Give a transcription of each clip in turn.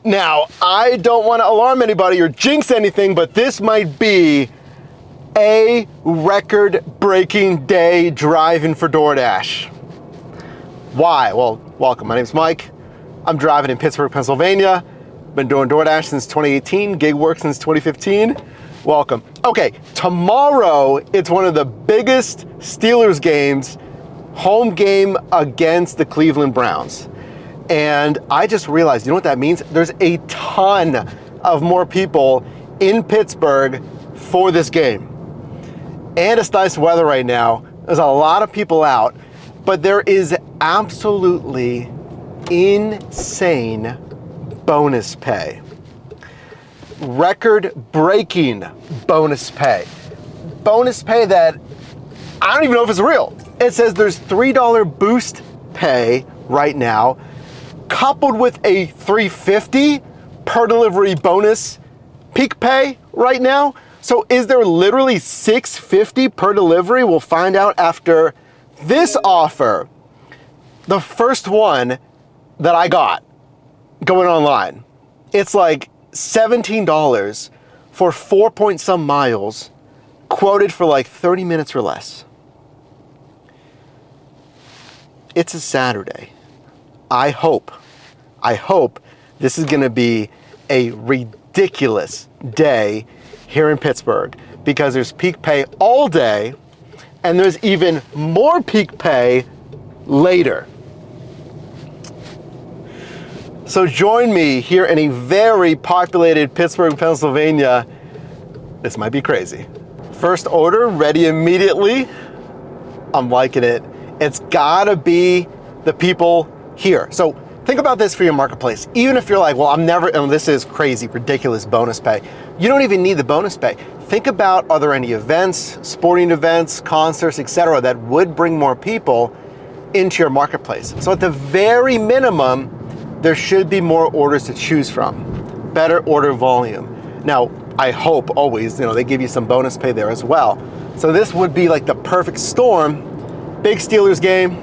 Now, I don't want to alarm anybody or jinx anything, but this might be a record-breaking day driving for DoorDash. Why? Well, welcome. My name's Mike. I'm driving in Pittsburgh, Pennsylvania. Been doing DoorDash since 2018, gig work since 2015. Welcome. Okay, tomorrow it's one of the biggest Steelers games, home game against the Cleveland Browns. And I just realized, you know what that means? There's a ton of more people in Pittsburgh for this game. And it's nice weather right now. There's a lot of people out, but there is absolutely insane bonus pay. Record-breaking bonus pay. Bonus pay that I don't even know if it's real. It says there's $3 boost pay right now, coupled with a $3.50 per delivery bonus peak pay right now. So is there literally $6.50 per delivery? We'll find out after this offer. The first one that I got going online, it's like $17 for 4 point some miles, quoted for like 30 minutes or less. It's a Saturday. I hope this is gonna be a ridiculous day here in Pittsburgh because there's peak pay all day and there's even more peak pay later. So join me here in a very populated Pittsburgh, Pennsylvania. This might be crazy. First order, ready immediately. I'm liking it. It's gotta be the people here. So think about this for your marketplace. Even if you're like, well, I'm never, and this is crazy, ridiculous bonus pay. You don't even need the bonus pay. Think about, are there any events, sporting events, concerts, etc., that would bring more people into your marketplace? So at the very minimum, there should be more orders to choose from, better order volume. Now, I hope always, they give you some bonus pay there as well. So this would be like the perfect storm. Big Steelers game.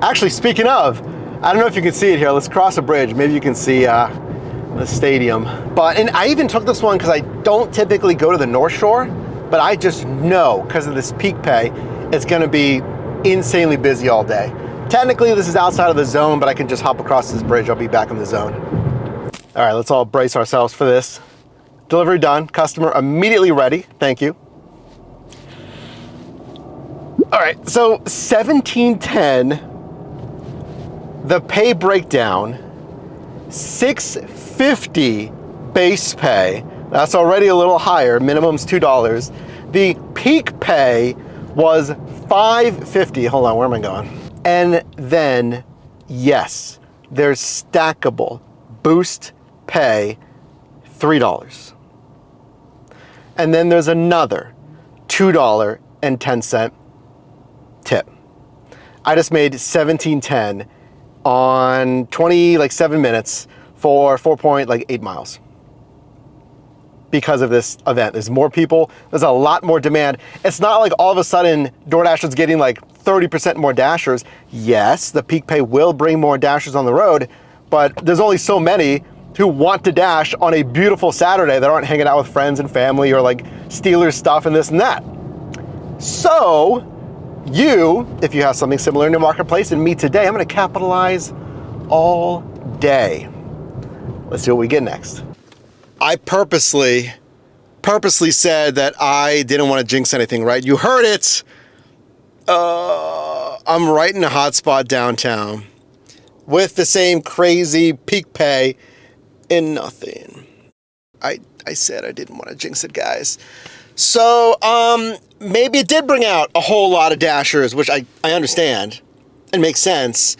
Actually, speaking of, I don't know if you can see it here. Let's cross a bridge. Maybe you can see the stadium. And I even took this one because I don't typically go to the North Shore, but I just know because of this peak pay, it's gonna be insanely busy all day. Technically, this is outside of the zone, but I can just hop across this bridge. I'll be back in the zone. All right, let's all brace ourselves for this. Delivery done, customer immediately ready. Thank you. All right, so 1710, the pay breakdown, $6.50 base pay. That's already a little higher, minimum's $2. The peak pay was $5.50. Hold on, where am I going? And then, yes, there's stackable boost pay, $3. And then there's another $2.10 tip. I just made $17.10 on 7 minutes for 4.8 miles. Because of this event, there's more people, there's a lot more demand. It's not like all of a sudden DoorDash is getting like 30% more dashers. Yes, the peak pay will bring more dashers on the road, but there's only so many who want to dash on a beautiful Saturday that aren't hanging out with friends and family or like Steelers stuff and this and that. So you, if you have something similar in your marketplace, and me today, I'm gonna capitalize all day. Let's see what we get next. I purposely said that I didn't want to jinx anything, right? You heard it. I'm right in a hot spot downtown with the same crazy peak pay and nothing. I said I didn't want to jinx it, guys. So, maybe it did bring out a whole lot of dashers, which I understand and makes sense.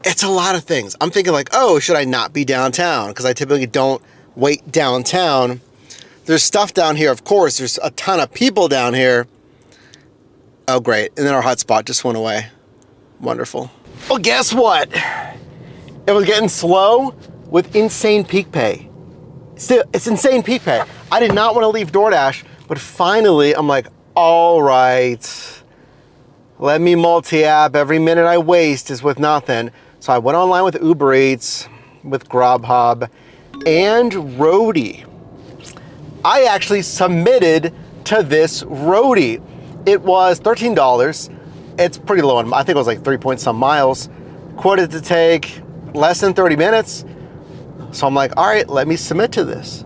It's a lot of things. I'm thinking like, oh, should I not be downtown? Because I typically don't wait downtown. There's stuff down here, of course. There's a ton of people down here. Oh, great. And then our hotspot just went away. Wonderful. Well, guess what? It was getting slow with insane peak pay. Still, it's insane peak pay. I did not want to leave DoorDash, but finally I'm like, all right, let me multi-app. Every minute I waste is with nothing. So I went online with Uber Eats, with Grubhub and Roadie. I actually submitted to this Roadie. It was $13. It's pretty low. I think it was like 3 point some miles. Quoted to take less than 30 minutes. So I'm like, all right, let me submit to this.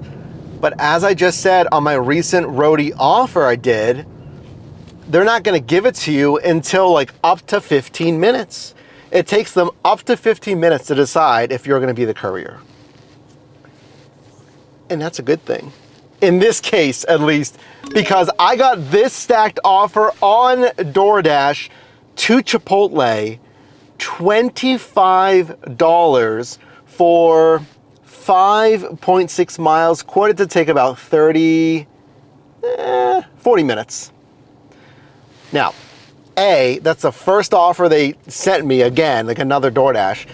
But as I just said on my recent Roadie offer I did, they're not gonna give it to you until like up to 15 minutes. It takes them up to 15 minutes to decide if you're gonna be the courier. And that's a good thing. In this case, at least, because I got this stacked offer on DoorDash to Chipotle, $25 for 5.6 miles, quoted to take about 40 minutes. Now, A, that's the first offer they sent me, again, like another DoorDash.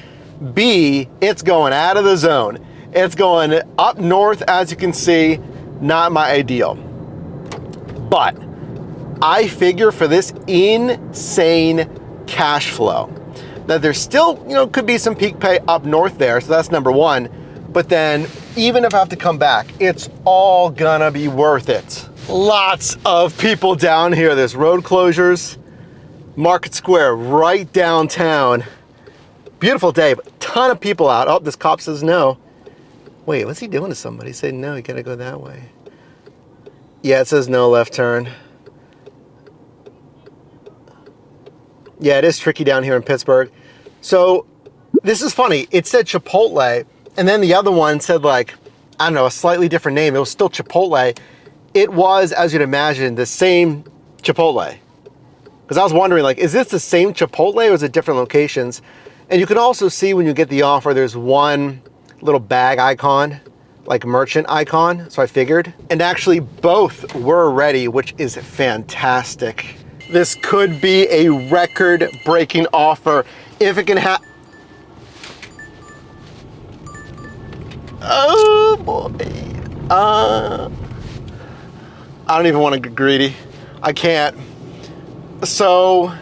B, it's going out of the zone. It's going up north, as you can see, not my ideal. But I figure for this insane cash flow, that there's still, could be some peak pay up north there, so that's number one. But then, even if I have to come back, it's all gonna be worth it. Lots of people down here. There's road closures, Market Square right downtown. Beautiful day, but a ton of people out. Oh, this cop says no. Wait, what's he doing to somebody? He said no, you gotta go that way. Yeah, it says no, left turn. Yeah, it is tricky down here in Pittsburgh. So this is funny. It said Chipotle, and then the other one said like, I don't know, a slightly different name. It was still Chipotle. It was, as you'd imagine, the same Chipotle. Because I was wondering, like, is this the same Chipotle or is it different locations? And you can also see when you get the offer, there's one little bag icon, like merchant icon. So I figured. And actually both were ready, which is fantastic. This could be a record-breaking offer if it can happen. Oh boy. I don't even want to get greedy. I can't. So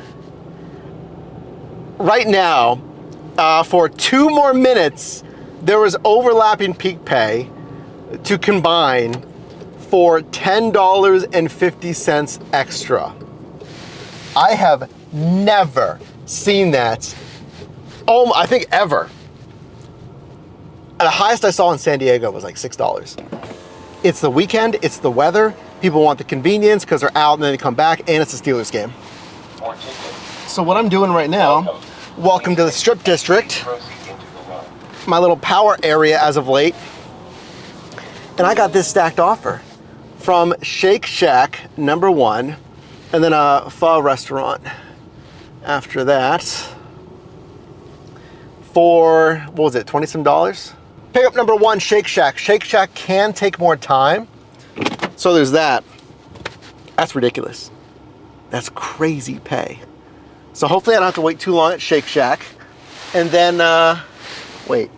right now, for 2 more minutes, there was overlapping peak pay to combine for $10.50 extra. I have never seen that, I think ever. The highest I saw in San Diego was like $6. It's the weekend, it's the weather. People want the convenience because they're out and then they come back, and it's a Steelers game. So what I'm doing right now, welcome to the Strip District, my little power area as of late. And I got this stacked offer from Shake Shack, #1, and then a pho restaurant after that for, what was it, 20 some dollars? Pick up #1, Shake Shack. Shake Shack can take more time. So there's that. That's ridiculous. That's crazy pay. So hopefully I don't have to wait too long at Shake Shack. And then, wait.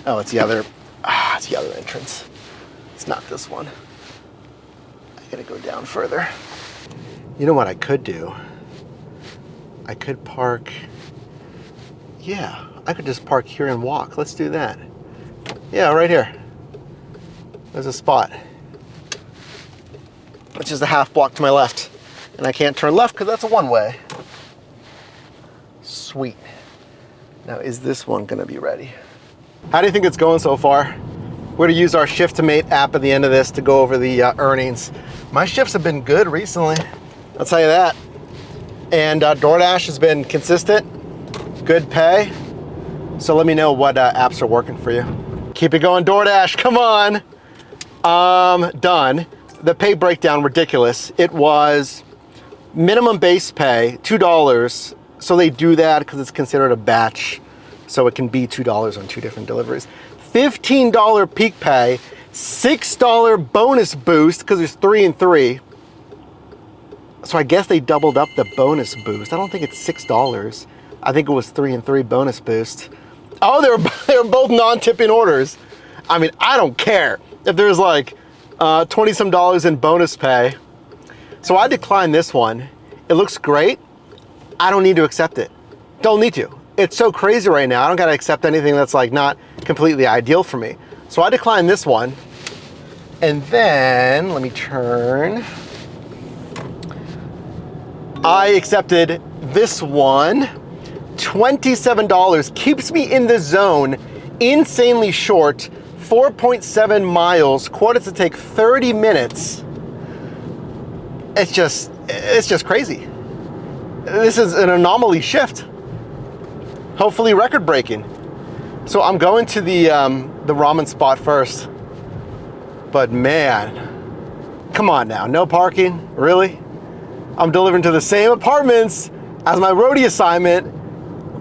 Oh, it's the other entrance. It's not this one. I gotta go down further. You know what I could do? I could park, yeah, I could just park here and walk. Let's do that. Yeah, right here. There's a spot, which is a half block to my left. And I can't turn left because that's a one-way. Sweet. Now, is this one gonna be ready? How do you think it's going so far? We're gonna use our Shift to Mate app at the end of this to go over the earnings. My shifts have been good recently, I'll tell you that. And DoorDash has been consistent, good pay. So let me know what apps are working for you. Keep it going, DoorDash, come on. Done. The pay breakdown, ridiculous. It was minimum base pay, $2. So they do that because it's considered a batch. So it can be $2 on 2 different deliveries. $15 peak pay, $6 bonus boost because there's 3 and 3. So I guess they doubled up the bonus boost. I don't think it's $6. I think it was 3 and 3 bonus boost. Oh, they were both non-tipping orders. I mean, I don't care if there's like 20 some dollars in bonus pay. So I declined this one. It looks great. I don't need to accept it. Don't need to. it's so crazy right now. I don't gotta accept anything that's like not completely ideal for me. So I declined this one. And then, let me turn. I accepted this one. $27 keeps me in the zone, insanely short, 4.7 miles, quoted to take 30 minutes. It's just crazy. This is an anomaly shift. Hopefully record breaking. So I'm going to the ramen spot first. But man, come on now, no parking, really? I'm delivering to the same apartments as my Roadie assignment,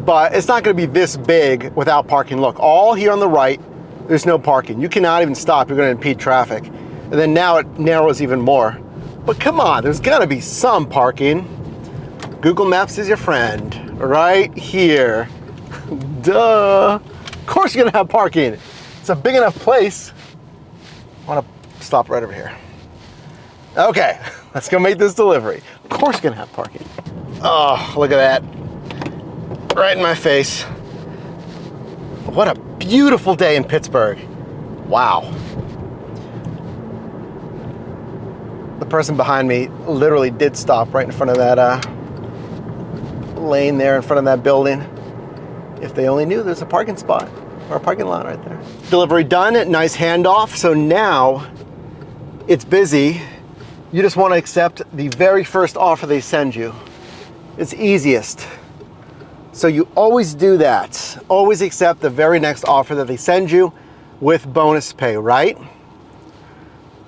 but it's not gonna be this big without parking. Look, all here on the right, there's no parking. You cannot even stop, you're gonna impede traffic. And then now it narrows even more. But come on, there's gotta be some parking. Google Maps is your friend, right here. Duh. Of course you're gonna have parking. It's a big enough place. I wanna stop right over here. Okay, let's go make this delivery. Of course you're gonna have parking. Oh, look at that. Right in my face. What a beautiful day in Pittsburgh. Wow. The person behind me literally did stop right in front of that lane there in front of that building. If they only knew there's a parking spot or a parking lot right there. Delivery done, nice handoff. So now it's busy. You just want to accept the very first offer they send you. It's easiest. So you always do that. Always accept the very next offer that they send you with bonus pay, right?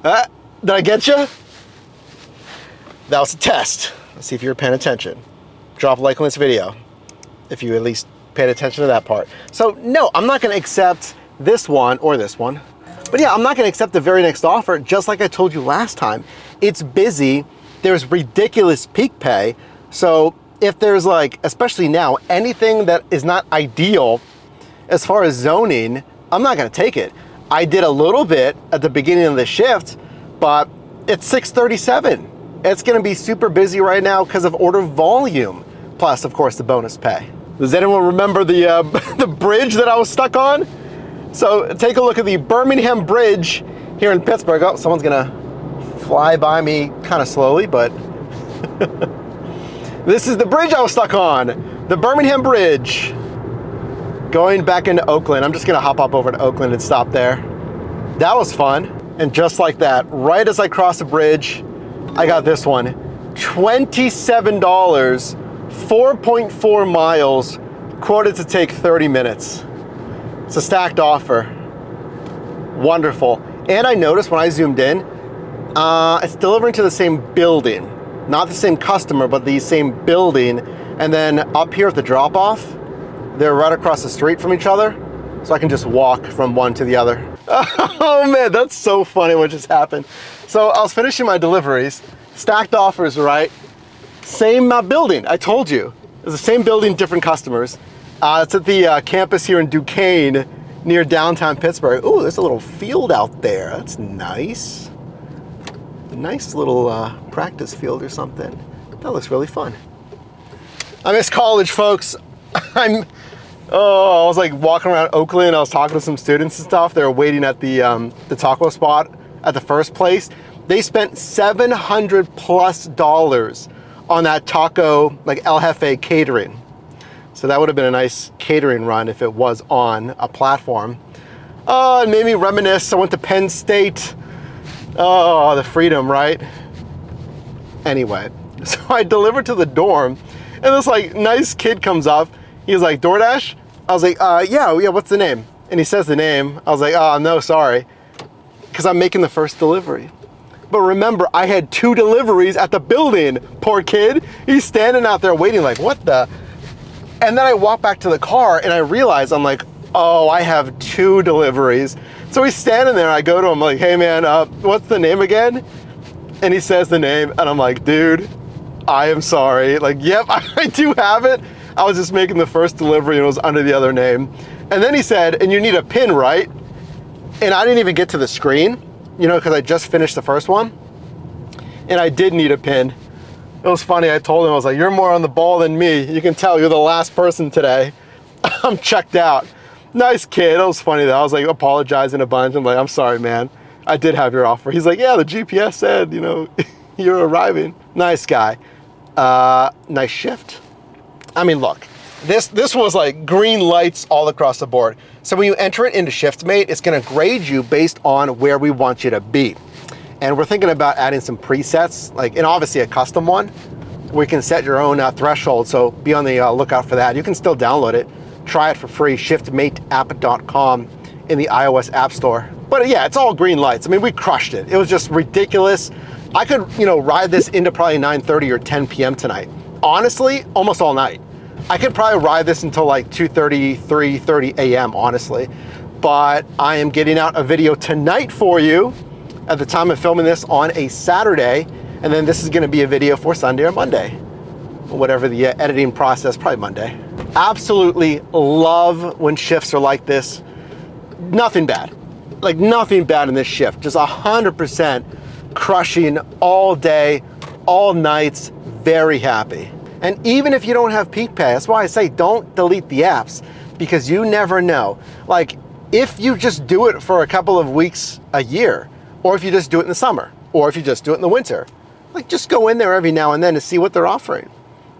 Did I get you? That was a test. Let's see if you were paying attention. Drop a like on this video if you at least paid attention to that part. So no, I'm not gonna accept this one or this one. But yeah, I'm not gonna accept the very next offer, just like I told you last time. It's busy, there's ridiculous peak pay. So if there's like, especially now, anything that is not ideal as far as zoning, I'm not gonna take it. I did a little bit at the beginning of the shift, but it's 6:37. It's gonna be super busy right now because of order volume, plus of course the bonus pay. Does anyone remember the, the bridge that I was stuck on? So take a look at the Birmingham Bridge here in Pittsburgh. Oh, someone's gonna fly by me kind of slowly, but this is the bridge I was stuck on, the Birmingham Bridge. Going back into Oakland. I'm just gonna hop up over to Oakland and stop there. That was fun. And just like that, right as I crossed the bridge, I got this one. $27, 4.4 miles, quoted to take 30 minutes. It's a stacked offer. Wonderful. And I noticed when I zoomed in, it's delivering to the same building. Not the same customer, but the same building. And then up here at the drop-off, they're right across the street from each other. So I can just walk from one to the other. Oh man, that's so funny what just happened. So I was finishing my deliveries, stacked offers, right? Same building, I told you. It's the same building, different customers. It's at the campus here in Duquesne, near downtown Pittsburgh. Ooh, there's a little field out there. That's nice. A nice little practice field or something. That looks really fun. I miss college, folks. I was like walking around Oakland. I was talking to some students and stuff. They were waiting at the taco spot at the first place. They spent $700+ on that taco, like El Jefe catering. So that would have been a nice catering run if it was on a platform. It made me reminisce. I went to Penn State. Oh, the freedom, right? Anyway, so I delivered to the dorm, and this like nice kid comes up. He's like, DoorDash? I was like, yeah, what's the name? And he says the name. I was like, oh, no, sorry. Because I'm making the first delivery. But remember, I had 2 deliveries at the building. Poor kid. He's standing out there waiting like, what the? And then I walk back to the car and I realize, I'm like, oh, I have 2 deliveries. So he's standing there. I go to him like, hey man, what's the name again? And he says the name and I'm like, dude, I am sorry. Like, yep, I do have it. I was just making the first delivery and it was under the other name. And then he said, and you need a PIN, right? And I didn't even get to the screen, you know, because I just finished the first one. And I did need a PIN. It was funny, I told him, I was like, you're more on the ball than me. You can tell you're the last person today. I'm checked out. Nice kid. It was funny though. I was like apologizing a bunch. I'm like, I'm sorry, man. I did have your offer. He's like, yeah, the GPS said, you know, you're arriving. Nice guy. Nice shift. I mean, look, this was like green lights all across the board. So when you enter it into ShiftMate, it's gonna grade you based on where we want you to be. And we're thinking about adding some presets, like, and obviously a custom one, where you can set your own threshold. So be on the lookout for that. You can still download it. Try it for free, shiftmateapp.com in the iOS App Store. But yeah, it's all green lights. I mean, we crushed it. It was just ridiculous. I could, you know, ride this into probably 9:30 or 10 p.m. tonight. Honestly, almost all night. I could probably ride this until like 2:30, 3:30 a.m., honestly. But I am getting out a video tonight for you at the time of filming this on a Saturday. And then this is gonna be a video for Sunday or Monday, whatever the editing process, probably Monday. Absolutely love when shifts are like this. Nothing bad, like nothing bad in this shift. Just 100% crushing all day, all nights, very happy. And even if you don't have peak pay, that's why I say don't delete the apps, because you never know. Like if you just do it for a couple of weeks a year, or if you just do it in the summer, or if you just do it in the winter, like just go in there every now and then to see what they're offering.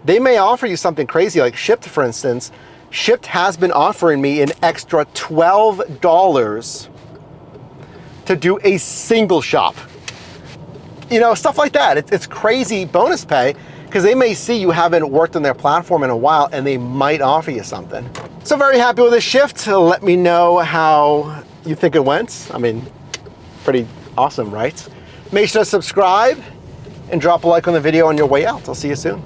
They may offer you something crazy, like Shipt, for instance. Shipt has been offering me an extra $12 to do a single shop. You know, stuff like that. It's crazy bonus pay, because they may see you haven't worked on their platform in a while and they might offer you something. So very happy with this shift. Let me know how you think it went. I mean, pretty awesome, right? Make sure to subscribe and drop a like on the video on your way out. I'll see you soon.